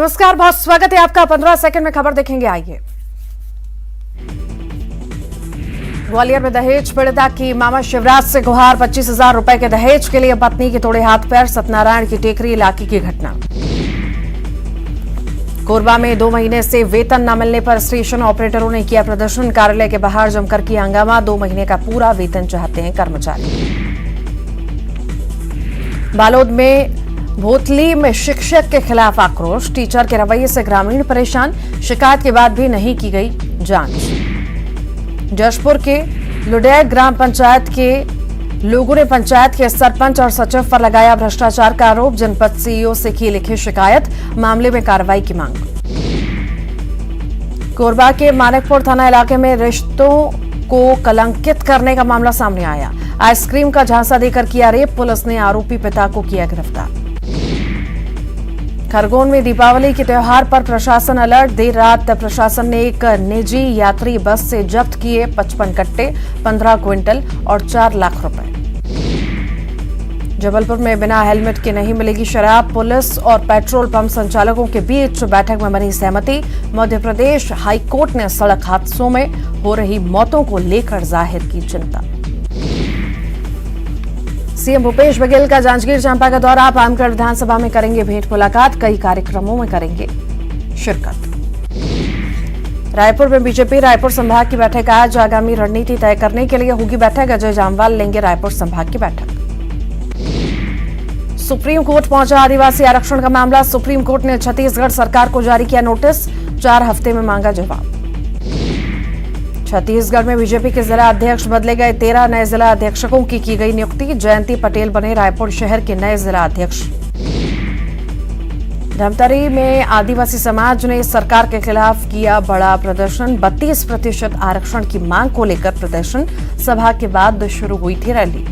नमस्कार, बहुत स्वागत है आपका। 15 सेकंड में खबर देखेंगे, आइए। ग्वालियर में दहेज पीड़िता की मामा शिवराज से गुहार। 25,000 रुपए के दहेज के लिए पत्नी के तोड़े हाथ पैर। सत्यनारायण की टेकरी इलाके की घटना। कोरबा में 2 महीने से वेतन न मिलने पर स्टेशन ऑपरेटरों ने किया प्रदर्शन। कार्यालय के बाहर जमकर किया हंगामा। 2 महीने का पूरा वेतन चाहते हैं कर्मचारी। बालोद में भोतली में शिक्षक के खिलाफ आक्रोश। टीचर के रवैये से ग्रामीण परेशान। शिकायत के बाद भी नहीं की गई जांच। जशपुर के लुडेय ग्राम पंचायत के लोगों ने पंचायत के सरपंच और सचिव पर लगाया भ्रष्टाचार का आरोप। जनपद सीईओ से की लिखी शिकायत। मामले में कार्रवाई की मांग। कोरबा के मानिकपुर थाना इलाके में रिश्तों को कलंकित करने का मामला सामने आया। आइसक्रीम का झांसा देकर किया रेप। पुलिस ने आरोपी पिता को किया गिरफ्तार। खरगोन में दीपावली के त्योहार पर प्रशासन अलर्ट। देर रात प्रशासन ने एक निजी यात्री बस से जब्त किए 55 कट्टे, 15 क्विंटल और 4 लाख रुपए। जबलपुर में बिना हेलमेट के नहीं मिलेगी शराब। पुलिस और पेट्रोल पंप संचालकों के बीच बैठक में बनी सहमति। मध्य प्रदेश हाईकोर्ट ने सड़क हादसों में हो रही मौतों को लेकर जाहिर की चिंता। सीएम भूपेश बघेल का जांजगीर चांपा का दौरा। पामगढ़ विधानसभा में करेंगे भेंट मुलाकात। कई कार्यक्रमों में करेंगे शिरकत। रायपुर में बीजेपी रायपुर संभाग की बैठक आज। आगामी रणनीति तय करने के लिए होगी बैठक। अजय जामवाल लेंगे रायपुर संभाग की बैठक। सुप्रीम कोर्ट पहुंचा आदिवासी आरक्षण का मामला। सुप्रीम कोर्ट ने छत्तीसगढ़ सरकार को जारी किया नोटिस। 4 हफ्ते में मांगा जवाब। छत्तीसगढ़ में बीजेपी के जिला अध्यक्ष बदले गए। 13 नए जिला अध्यक्षकों की गई नियुक्ति। जयंती पटेल बने रायपुर शहर के नए जिला अध्यक्ष। धमतरी में आदिवासी समाज ने सरकार के खिलाफ किया बड़ा प्रदर्शन। 32% आरक्षण की मांग को लेकर प्रदर्शन। सभा के बाद शुरू हुई थी रैली।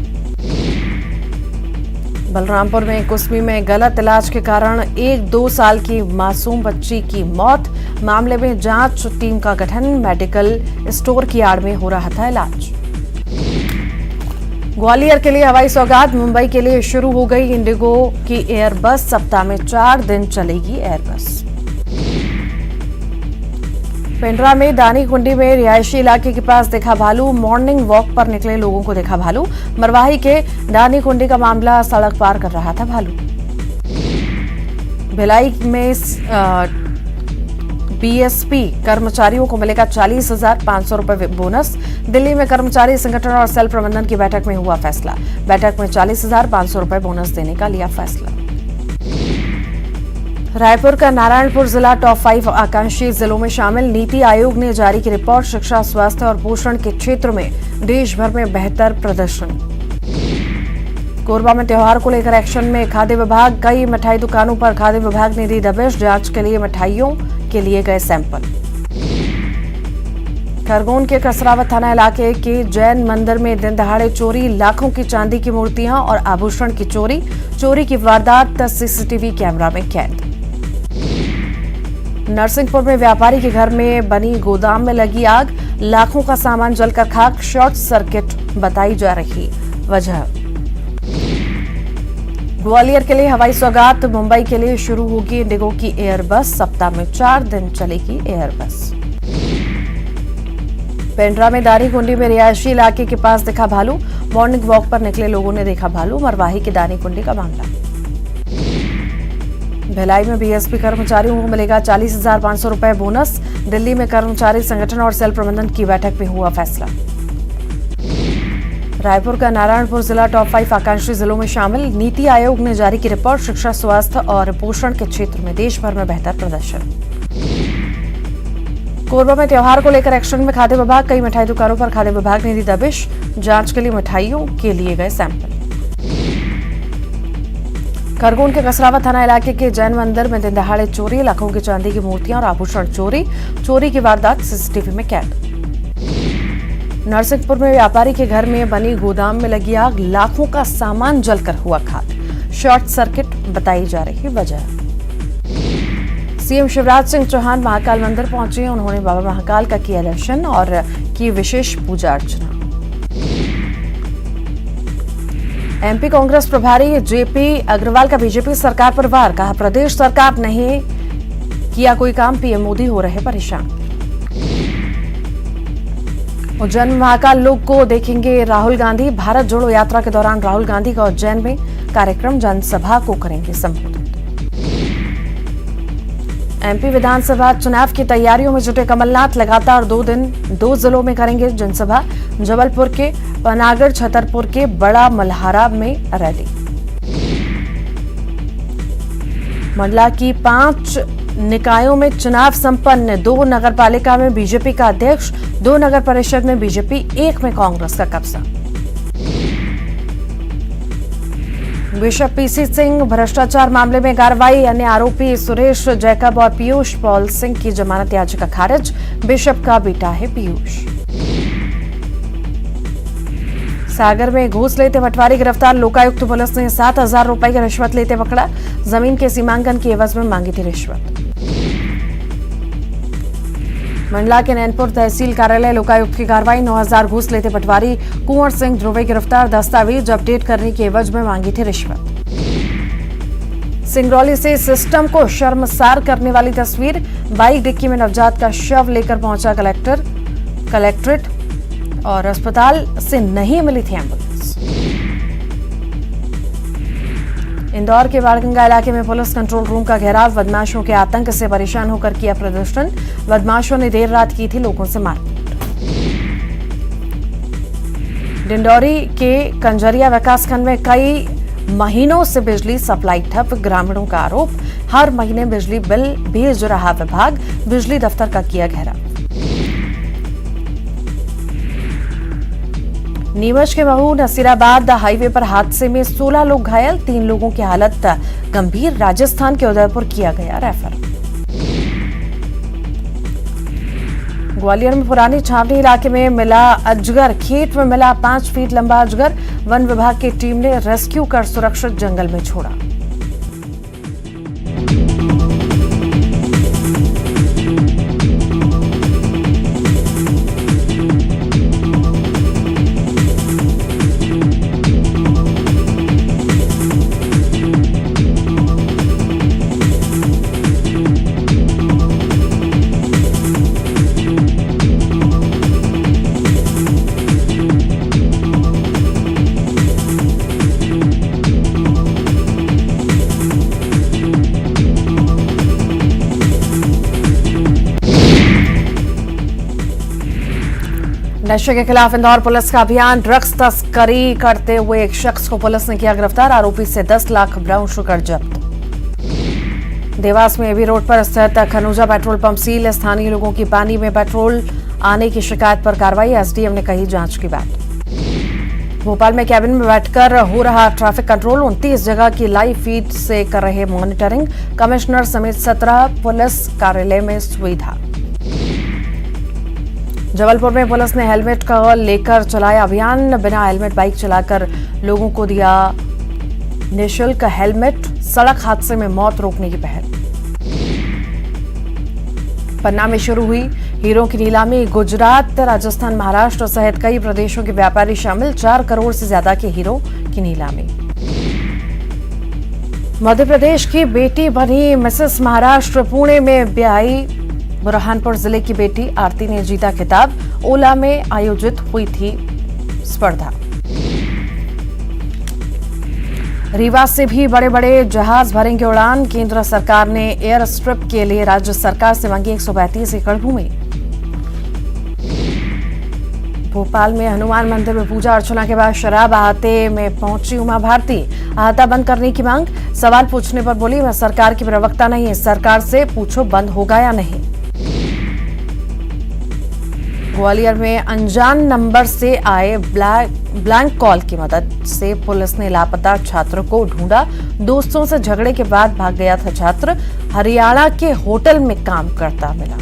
बलरामपुर में कुसमी में गलत इलाज के कारण 1-2 साल की मासूम बच्ची की मौत। मामले में जांच टीम का गठन। मेडिकल स्टोर की आड़ में हो रहा था इलाज। ग्वालियर के लिए हवाई सौगात। मुंबई के लिए शुरू हो गई इंडिगो की एयरबस। सप्ताह में 4 दिन चलेगी एयरबस। पेंड्रा में दानी कुंडी में रिहायशी इलाके के पास देखा भालू। मॉर्निंग वॉक पर निकले लोगों को देखा भालू। मरवाही के दानी कुंडी का मामला। सड़क पार कर रहा था भालू। भिलाई में बीएसपी कर्मचारियों को मिलेगा 40,500 रुपए बोनस। दिल्ली में कर्मचारी संगठन और सेल प्रबंधन की बैठक में हुआ फैसला। बैठक में 40,500 रुपए बोनस देने का लिया फैसला। रायपुर का नारायणपुर जिला टॉप 5 आकांक्षी जिलों में शामिल। नीति आयोग ने जारी की रिपोर्ट। शिक्षा, स्वास्थ्य और पोषण के क्षेत्र में देश भर में बेहतर प्रदर्शन। कोरबा में त्योहार को लेकर एक्शन में खाद्य विभाग। कई मिठाई दुकानों पर खाद्य विभाग ने दी दबिश। जांच के लिए मिठाइयों के लिए गए सैंपल। खरगोन के कसरावत थाना इलाके के जैन मंदिर में दिन दहाड़े चोरी। लाखों की चांदी की मूर्तियां और आभूषण की चोरी। चोरी की वारदात सीसीटीवी कैमरा में कैद। नरसिंहपुर में व्यापारी के घर में बनी गोदाम में लगी आग। लाखों का सामान जलकर खाक। शॉर्ट सर्किट बताई जा रही वजह। ग्वालियर के लिए हवाई सौगात। मुंबई के लिए शुरू होगी इंडिगो की एयरबस। सप्ताह में 4 दिन चलेगी एयरबस। पेंड्रा में दानी कुंडी में रिहायशी इलाके के पास देखा भालू। मॉर्निंग वॉक पर निकले लोगों ने देखा भालू। मरवाही के दानी कुंडी का मामला। भिलाई में बीएसपी कर्मचारियों को मिलेगा 40,500 रुपए बोनस। दिल्ली में कर्मचारी संगठन और सेल प्रबंधन की बैठक में हुआ फैसला। रायपुर का नारायणपुर जिला टॉप 5 आकांक्षी जिलों में शामिल। नीति आयोग ने जारी की रिपोर्ट। शिक्षा, स्वास्थ्य और पोषण के क्षेत्र में देश भर में बेहतर प्रदर्शन। कोरबा में त्योहार को लेकर एक्शन में खाद्य विभाग। कई मिठाई दुकानों पर खाद्य विभाग ने दी दबिश। जांच के लिए मिठाइयों के लिए गए सैंपल। खरगोन के कसरावत थाना इलाके के जैन मंदिर में दिन दहाड़े चोरी। लाखों की चांदी की मूर्तियां और आभूषण चोरी। चोरी की वारदात सीसीटीवी में कैद। नरसिंहपुर में व्यापारी के घर में बनी गोदाम में लगी आग। लाखों का सामान जलकर हुआ खाक। शॉर्ट सर्किट बताई जा रही वजह। सीएम शिवराज सिंह चौहान महाकाल मंदिर पहुंचे। उन्होंने बाबा महाकाल का किया दर्शन और की विशेष पूजा अर्चना। एमपी कांग्रेस प्रभारी जेपी अग्रवाल का बीजेपी सरकार पर वार। कहा, प्रदेश सरकार नहीं किया कोई काम, पीएम मोदी हो रहे परेशान। उज्जैन में महाकाल लोक को देखेंगे राहुल गांधी। भारत जोड़ो यात्रा के दौरान राहुल गांधी का उज्जैन में कार्यक्रम, जनसभा को करेंगे संबोधित। एमपी विधानसभा चुनाव की तैयारियों में जुटे कमलनाथ लगातार 2 दिन 2 जिलों में करेंगे जनसभा। जबलपुर के पनागढ़, छतरपुर के बड़ा मल्हारा में रैली। मंडला की 5 निकायों में चुनाव संपन्न। 2 नगरपालिका में बीजेपी का अध्यक्ष, 2 नगर परिषद में बीजेपी, 1 में कांग्रेस का कब्जा। बिशप पीसी सिंह भ्रष्टाचार मामले में कार्रवाई। अन्य आरोपी सुरेश जैकब और पीयूष पॉल सिंह की जमानत याचिका खारिज। बिशप का बेटा है पीयूष। सागर में घूस लेते पटवारी गिरफ्तार। लोकायुक्त पुलिस ने 7,000 रुपए की रिश्वत लेते पकड़ा। जमीन के सीमांकन की एवज में मांगी थी रिश्वत। मंडला के नैनपुर तहसील कार्यालय लोकायुक्त की कार्रवाई। 9,000 घूस लेते पटवारी कुंवर सिंह ध्रुवे गिरफ्तार। दस्तावेज अपडेट करने की एवज में मांगी थी रिश्वत। सिंगरौली से सिस्टम को शर्मसार करने वाली तस्वीर। बाइक डिक्की में नवजात का शव लेकर पहुंचा कलेक्ट्रेट और अस्पताल से नहीं मिली थी एम्बुलेंस। इंदौर के बाणगंगा इलाके में पुलिस कंट्रोल रूम का घेराव। बदमाशों के आतंक से परेशान होकर किया प्रदर्शन। बदमाशों ने देर रात की थी लोगों से मारपीट। डिंडौरी के कंजरिया विकासखंड में कई महीनों से बिजली सप्लाई ठप। ग्रामीणों का आरोप, हर महीने बिजली बिल भेज रहा विभाग। बिजली दफ्तर का किया घेराव। नीमच के महू नसीराबाद हाईवे पर हादसे में 16 लोग घायल। 3 लोगों की हालत गंभीर। राजस्थान के उदयपुर किया गया रेफर। ग्वालियर में पुरानी छावनी इलाके में मिला अजगर। खेत में मिला 5 फीट लंबा अजगर। वन विभाग की टीम ने रेस्क्यू कर सुरक्षित जंगल में छोड़ा। नशे के खिलाफ इंदौर पुलिस का अभियान। ड्रग्स तस्करी करते हुए एक शख्स को पुलिस ने किया गिरफ्तार। आरोपी से 10 लाख ब्राउन शुगर जब्त। देवास में एबी रोड पर स्थित खनूजा पेट्रोल पंप सील। स्थानीय लोगों की पानी में पेट्रोल आने की शिकायत पर कार्रवाई। एसडीएम ने कही जांच की बात। भोपाल में कैबिन में बैठकर हो रहा ट्रैफिक कंट्रोल। 29 जगह की लाइव फीड से कर रहे मॉनिटरिंग। कमिश्नर समेत 17 पुलिस कार्यालय में सुविधा। जबलपुर में पुलिस ने हेलमेट का लेकर चलाया अभियान। बिना हेलमेट बाइक चलाकर लोगों को दिया निःशुल्क हेलमेट। सड़क हादसे में मौत रोकने की पहल। पन्ना में शुरू हुई हीरो की नीलामी। गुजरात, राजस्थान, महाराष्ट्र सहित कई प्रदेशों के व्यापारी शामिल। 4 करोड़ से ज्यादा के हीरो की नीलामी। मध्य प्रदेश की बेटी बनी मिसेस महाराष्ट्र। पुणे में ब्याही। बुरहानपुर जिले की बेटी आरती ने जीता खिताब। ओला में आयोजित हुई थी स्पर्धा। रीवा से भी बड़े बड़े जहाज भरेंगे उड़ान। केंद्र सरकार ने एयर स्ट्रिप के लिए राज्य सरकार से मांगी 135 एकड़ भूमि। भोपाल में हनुमान मंदिर में पूजा अर्चना के बाद शराब अहाते में पहुंची उमा भारती। अहाता बंद करने की मांग। सवाल पूछने पर बोली, मैं सरकार की प्रवक्ता नहीं, सरकार से पूछो बंद होगा या नहीं। ग्वालियर में अनजान नंबर से आए ब्लैंक कॉल की मदद से पुलिस ने लापता छात्र को ढूंढा। दोस्तों से झगड़े के बाद भाग गया था छात्र। हरियाणा के होटल में काम करता मिला।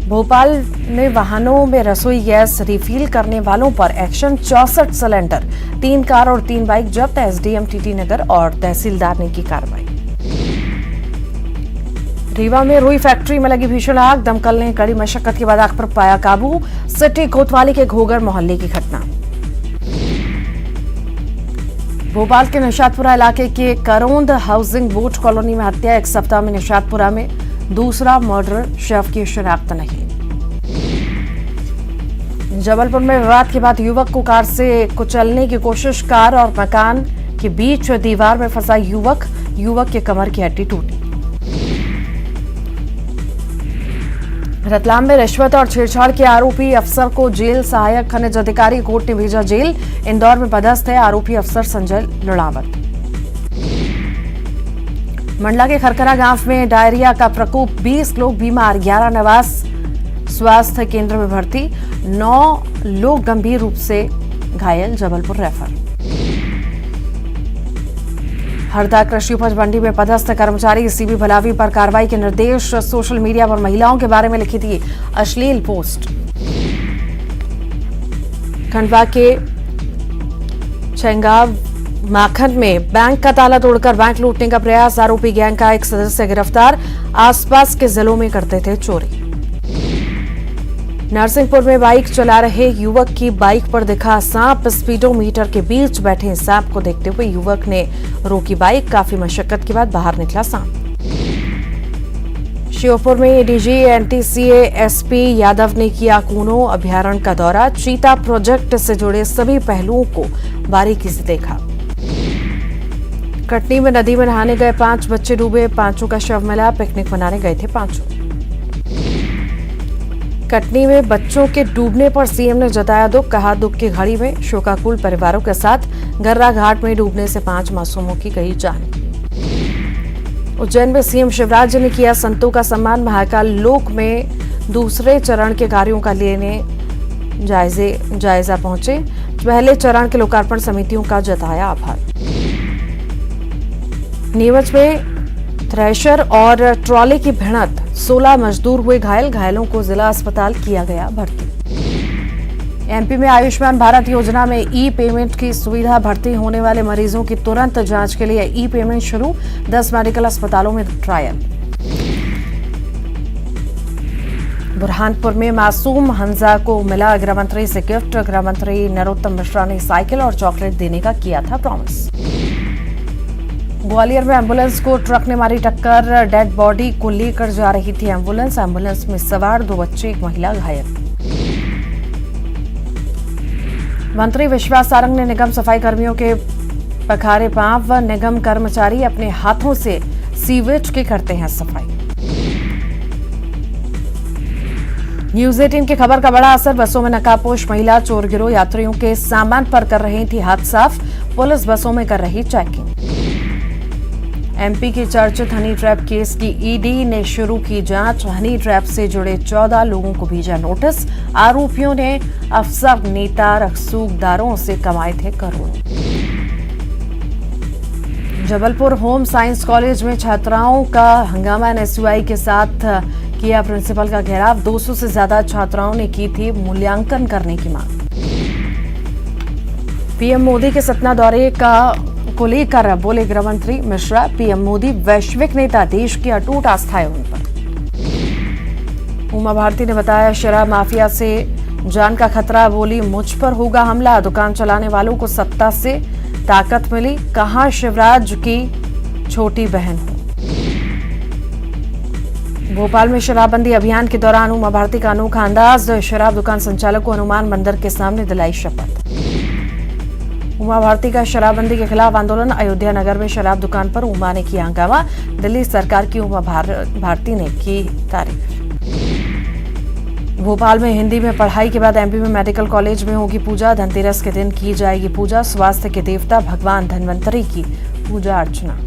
भोपाल में वाहनों में रसोई गैस रिफिल करने वालों पर एक्शन। 64 सिलेंडर, 3 कार और 3 बाइक जब्त। एसडीएम टीटी नगर और तहसीलदार ने की कार्रवाई। रीवा में रुई फैक्ट्री में लगी भीषण आग। दमकल ने कड़ी मशक्कत के बाद आग पर पाया काबू। सिटी कोतवाली के घोगर मोहल्ले की घटना। भोपाल के निशातपुरा इलाके के करोंद हाउसिंग बोट कॉलोनी में हत्या। एक सप्ताह में निशातपुरा में दूसरा मर्डर, शव की शिनाख्त नहीं। जबलपुर में विवाद के बाद युवक को कार से कुचलने की कोशिश। कार और मकान के बीच दीवार में फंसा युवक के कमर की हड्डी टूटी। रतलाम में रिश्वत और छेड़छाड़ के आरोपी अफसर को जेल। सहायक खनिज अधिकारी कोर्ट ने भेजा जेल। इंदौर में पदस्थ है आरोपी अफसर संजय लुणावत। मंडला के खरकरा गांव में डायरिया का प्रकोप, 20 लोग बीमार, 11 नवास स्वास्थ्य केंद्र में भर्ती, 9 लोग गंभीर रूप से घायल, जबलपुर रेफर। हरदा कृषि उपज मंडी में पदस्थ कर्मचारी सीबी भलावी पर कार्रवाई के निर्देश। सोशल मीडिया पर महिलाओं के बारे में लिखी थी अश्लील पोस्ट। खंडवा के छेंगाव माखन में बैंक का ताला तोड़कर बैंक लूटने का प्रयास। आरोपी गैंग का एक सदस्य गिरफ्तार। आसपास के जिलों में करते थे चोरी। नरसिंहपुर में बाइक चला रहे युवक की बाइक पर दिखा सांप। स्पीडोमीटर के बीच बैठे सांप को देखते हुए युवक ने रोकी बाइक। काफी मशक्कत के बाद बाहर निकला सांप। श्योपुर में एडीजी एनटीसीए एसपी यादव ने किया कूनो अभयारण्य का दौरा। चीता प्रोजेक्ट से जुड़े सभी पहलुओं को बारीकी से देखा। कटनी में नदी में नहाने गए 5 बच्चे डूबे, 5 का शव मिला। पिकनिक मनाने गए थे 5। कटनी में बच्चों के डूबने पर सीएम ने जताया दुख। कहा दुख की घड़ी में शोकाकुल परिवारों के साथ। गर्रा घाट में डूबने से 5 मासूमों की गई जान। उज्जैन में सीएम शिवराज ने किया संतों का सम्मान। महाकाल लोक में दूसरे चरण के कार्यों का लेने जायजा पहुंचे। पहले चरण के लोकार्पण समितियों का जताया आभार। नीमच में थ्रेशर और ट्रॉली की भिड़ंत, 16 मजदूर हुए घायल। घायलों को जिला अस्पताल किया गया भर्ती। एमपी में आयुष्मान भारत योजना में ई पेमेंट की सुविधा। भर्ती होने वाले मरीजों की तुरंत जांच के लिए ई पेमेंट शुरू। 10 मेडिकल अस्पतालों में ट्रायल। बुरहानपुर में मासूम हमजा को मिला गृह मंत्री से गिफ्ट। गृह मंत्री नरोत्तम मिश्रा ने साइकिल और चॉकलेट देने का किया था प्रॉमिस। ग्वालियर में एम्बुलेंस को ट्रक ने मारी टक्कर। डेड बॉडी को लेकर जा रही थी एम्बुलेंस। एम्बुलेंस में सवार 2 बच्चे, 1 महिला घायल। मंत्री विश्वास सारंग ने निगम सफाई कर्मियों के पखारे पांव। निगम कर्मचारी अपने हाथों से सीवेज की करते हैं सफाई। न्यूज 18 की खबर का बड़ा असर। बसों में नकाबपोश महिला चोर गिरोह यात्रियों के सामान पर कर रही थी हाथ साफ। पुलिस बसों में कर रही चेकिंग। एमपी की चर्चित हनी ट्रैप केस की ईडी ने शुरू की जांच। हनी ट्रैप से जुड़े 14 लोगों को भेजा नोटिस। आरोपियों ने अफसर, नेता, रसूखदारों से कमाए थे करोड़ों। जबलपुर होम साइंस कॉलेज में छात्राओं का हंगामा। एनएसयूआई के साथ किया प्रिंसिपल का घेराव। 200 से ज्यादा छात्राओं ने की थी मूल्यांकन करने की मांग। पीएम मोदी के सतना दौरे को लेकर बोले गृह मंत्री मिश्रा। पीएम मोदी वैश्विक नेता, देश की अटूट आस्था है उन पर। उमा भारती ने बताया शराब माफिया से जान का खतरा। बोली मुझ पर होगा हमला। दुकान चलाने वालों को सत्ता से ताकत मिली। कहां शिवराज की छोटी बहन हो। भोपाल में शराबबंदी अभियान के दौरान उमा भारती का अनोखा अंदाज। शराब दुकान संचालक को हनुमान मंदिर के सामने दिलाई शपथ। उमा भारती का शराबबंदी के खिलाफ आंदोलन। अयोध्या नगर में शराब दुकान पर उमा ने किया हंगामा। दिल्ली सरकार की उमा भारती ने की तारीफ। भोपाल में हिंदी में पढ़ाई के बाद एमपी में मेडिकल कॉलेज में होगी पूजा। धनतेरस के दिन की जाएगी पूजा। स्वास्थ्य के देवता भगवान धन्वंतरी की पूजा अर्चना।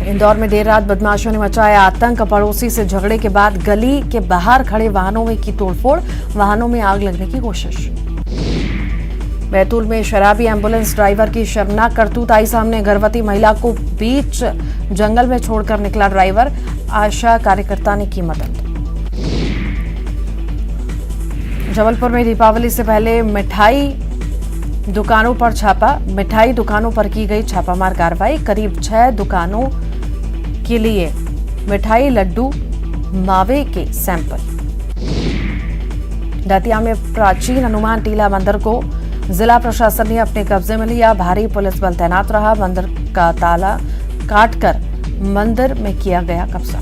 इंदौर में देर रात बदमाशों ने मचाया आतंक। पड़ोसी से झगड़े के बाद गली के बाहर खड़े वाहनों में की तोड़फोड़। वाहनों में आग लगने की कोशिश। बैतूल में शराबी एम्बुलेंस ड्राइवर की शर्मनाक करतूत आई सामने। गर्भवती महिला को बीच जंगल में छोड़कर निकला ड्राइवर। आशा कार्यकर्ता ने की मदद। जबलपुर में दीपावली से पहले मिठाई दुकानों पर छापा। मिठाई दुकानों पर की गई छापामार कार्रवाई। करीब 6 दुकानों के लिए मिठाई, लड्डू, मावे के सैंपल। दतिया में प्राचीन हनुमान टीला मंदिर को जिला प्रशासन ने अपने कब्जे में लिया, भारी पुलिस बल तैनात रहा, मंदिर का ताला काटकर मंदिर में किया गया कब्जा।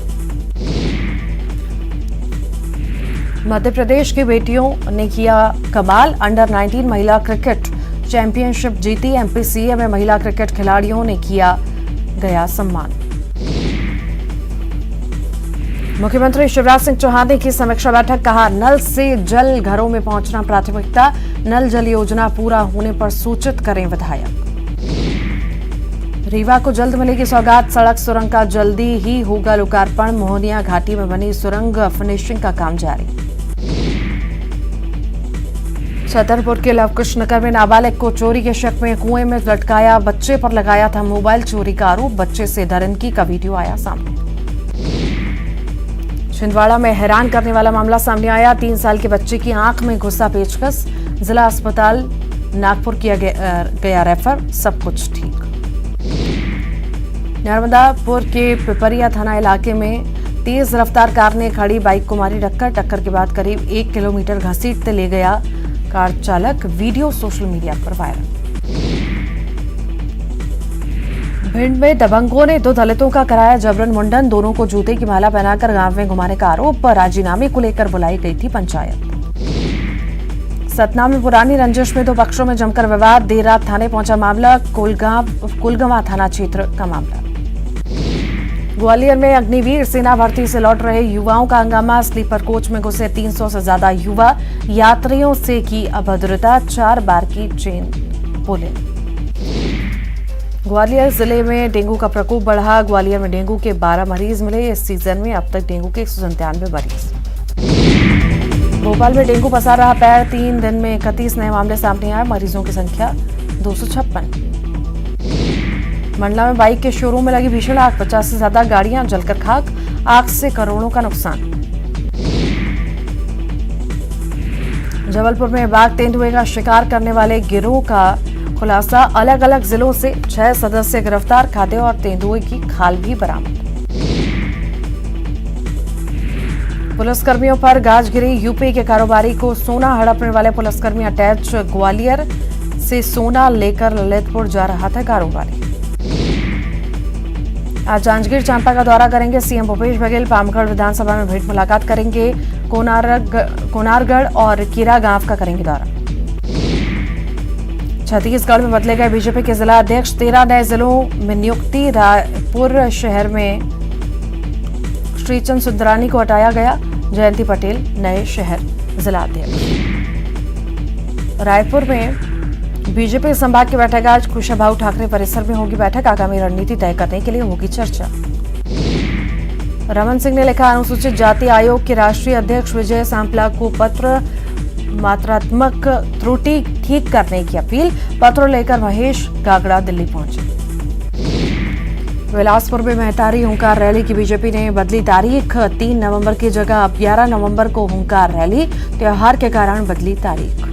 मध्य प्रदेश की बेटियों ने किया कमाल, अंडर 19 महिला क्रिकेट चैंपियनशिप जीती, एमपीसीए में महिला क्रिकेट खिलाड़ियों ने किया गया सम्मान। मुख्यमंत्री शिवराज सिंह चौहान ने की समीक्षा बैठक, कहा नल से जल घरों में पहुंचना प्राथमिकता, नल जल योजना पूरा होने पर सूचित करें विधायक। रीवा को जल्द मिलेगी सौगात, सड़क सुरंग का जल्दी ही होगा लोकार्पण, मोहनिया घाटी में बनी सुरंग फिनिशिंग का काम जारी। छतरपुर के लवकुश नगर में नाबालिग को चोरी के शक में कुएं में लटकाया, बच्चे पर लगाया था मोबाइल चोरी का आरोप, बच्चे से दरिंदगी का वीडियो आया सामने। छिंदवाड़ा में हैरान करने वाला मामला सामने आया, 3 साल के बच्चे की आंख में घुसा पेचकस, जिला अस्पताल नागपुर किया गया रेफर, सब कुछ ठीक। नर्मदापुर के पिपरिया थाना इलाके में तेज रफ्तार कार ने खड़ी बाइक को मारी टक्कर के बाद करीब 1 किलोमीटर घसीटते ले गया कार चालक, वीडियो सोशल मीडिया पर वायरल। भिंड में दबंगों ने 2 दलितों का कराया जबरन मुंडन, दोनों को जूते की माला पहनाकर गांव में घुमाने का आरोप, राजीनामे को लेकर बुलाई गई थी पंचायत। सतना में पुरानी रंजिश में 2 पक्षों में जमकर विवाद, देर रात थाने पहुंचा मामला, कुलगवा थाना क्षेत्र का मामला। ग्वालियर में अग्निवीर सेना भर्ती से लौट रहे युवाओं का हंगामा, स्लीपर कोच में घुसे 300 से ज्यादा युवा, यात्रियों से की अभद्रता, 4 बार की चेन पुलिस। ग्वालियर जिले में डेंगू का प्रकोप बढ़ा, ग्वालियर में डेंगू के 12 मरीज मिले, इस सीजन में अब तक डेंगू के 197 मरीज। भोपाल में डेंगू पसार रहा पैर, 3 दिन में 31 नए मामले सामने आए, मरीजों की संख्या 256। मंडला में बाइक के शोरूम में लगी भीषण आग, 50 से ज्यादा गाड़ियां जलकर खाक, आग से करोड़ों का नुकसान। जबलपुर में बाघ तेंदुए का शिकार करने वाले गिरोह का खुलासा, अलग अलग जिलों से 6 सदस्य गिरफ्तार, खाद्य और तेंदुए की खाल भी बरामद। पुलिसकर्मियों पर गाज गिरी, यूपी के कारोबारी को सोना हड़पने वाले पुलिसकर्मी अटैच, ग्वालियर से सोना लेकर ललितपुर जा रहा था कारोबारी। आज जांजगीर चांपा का दौरा करेंगे सीएम भूपेश बघेल, पामगढ़ विधानसभा में भेंट मुलाकात करेंगे, कोनारगढ़ और कीरा गांव का करेंगे दौरा। छत्तीसगढ़ में बदले गए बीजेपी के जिला अध्यक्ष, 13 नए जिलों में नियुक्ति, रायपुर शहर में श्रीचंद सुंदरानी को हटाया गया, जयंती पटेल नए शहर जिला अध्यक्ष। रायपुर में बीजेपी संभाग की बैठक आज, कुशाभाऊ ठाकरे परिसर में होगी बैठक, आगामी रणनीति तय करने के लिए होगी चर्चा। रमन सिंह ने लिखा, अनुसूचित जाति आयोग के राष्ट्रीय अध्यक्ष विजय सांपला को पत्र, मात्रात्मक त्रुटि ठीक करने की अपील, पत्र लेकर महेश गागड़ा दिल्ली पहुंचे। बिलासपुर में मेहतारी हुंकार रैली की बीजेपी ने बदली तारीख, 3 नवंबर की जगह अब 11 नवंबर को हुंकार रैली, त्योहार के कारण बदली तारीख।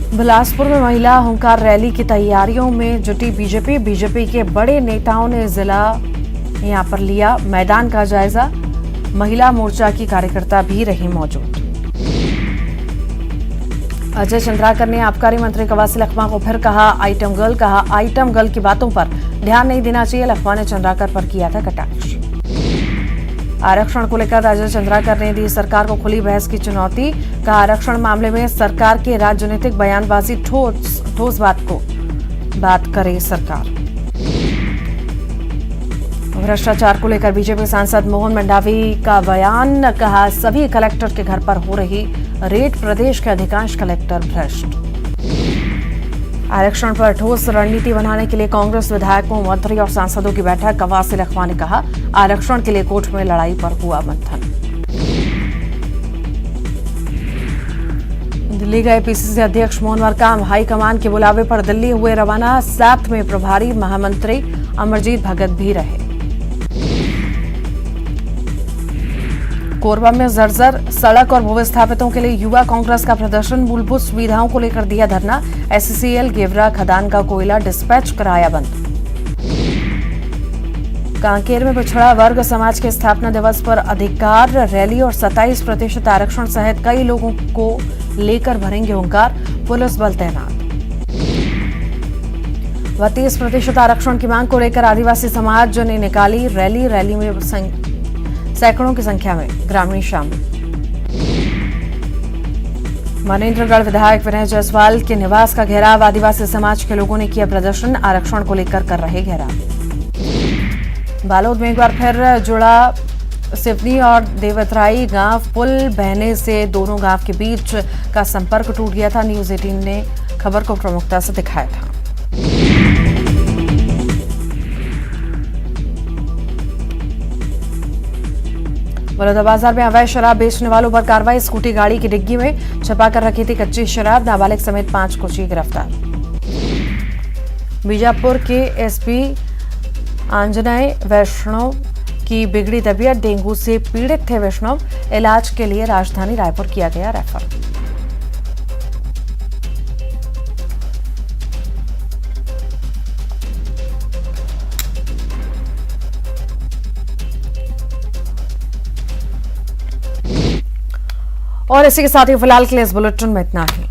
बिलासपुर में महिला हुंकार रैली की तैयारियों में जुटी बीजेपी के बड़े नेताओं ने जिला यहां पर लिया मैदान का जायजा, महिला मोर्चा की कार्यकर्ता भी रही मौजूद। अजय चंद्राकर ने आबकारी मंत्री कवासी लखमा को फिर कहा आइटम गर्ल की बातों पर ध्यान नहीं देना चाहिए, लखमा ने चंद्राकर पर किया था कटाक्ष। आरक्षण को लेकर अजय चंद्राकर ने दी सरकार को खुली बहस की चुनौती, कहा आरक्षण मामले में सरकार की राजनीतिक बयानबाजी, ठोस बात करे सरकार। भ्रष्टाचार को लेकर बीजेपी सांसद मोहन मंडावी का बयान, कहा सभी कलेक्टर के घर पर हो रही रेड, प्रदेश के अधिकांश कलेक्टर भ्रष्ट। आरक्षण पर ठोस रणनीति बनाने के लिए कांग्रेस विधायकों, मंत्री और सांसदों की बैठक, कवासी लखमा ने कहा आरक्षण के लिए कोर्ट में लड़ाई पर हुआ मंथन। दिल्ली गए पीसीसी अध्यक्ष मोहन मरकाम, हाईकमान के बुलावे पर दिल्ली हुए रवाना, साथ में प्रभारी महामंत्री अमरजीत भगत भी रहे। कोरबा में जर्जर सड़क और भूविस्थापितों के लिए युवा कांग्रेस का प्रदर्शन, मूलभूत सुविधाओं को लेकर दिया धरना, एससीएल गेवरा खदान का कोयला डिस्पैच कराया बंद। कांकेर में पिछड़ा वर्ग समाज के स्थापना दिवस पर अधिकार रैली और 27% आरक्षण सहित कई लोगों को लेकर भरेंगे हुंकार, पुलिस बल तैनात। 32% आरक्षण की मांग को लेकर आदिवासी समाज ने निकाली रैली में सैकड़ों की संख्या में ग्रामीण शामिल। मनेन्द्रगढ़ विधायक विनय जायसवाल के निवास का घेराव, आदिवासी समाज के लोगों ने किया प्रदर्शन, आरक्षण को लेकर कर रहे घेराव। बालोद में एक बार फिर जुड़ा सिवनी और देवतराई गांव, पुल बहने से दोनों गांव के बीच का संपर्क टूट गया था। न्यूज 18 ने खबर को प्रमुखता से दिखाया था। बलौदाबाजार में अवैध शराब बेचने वालों पर कार्रवाई, स्कूटी गाड़ी की डिग्गी में छुपाकर रखी थी कच्ची शराब, नाबालिग समेत 5 को की गिरफ्तार। बीजापुर के एसपी आंजनेय वैष्णव की बिगड़ी तबीयत, डेंगू से पीड़ित थे वैष्णव, इलाज के लिए राजधानी रायपुर किया गया रेफर। और इसी के साथ ही फिलहाल के लिए इस बुलेटिन में इतना ही।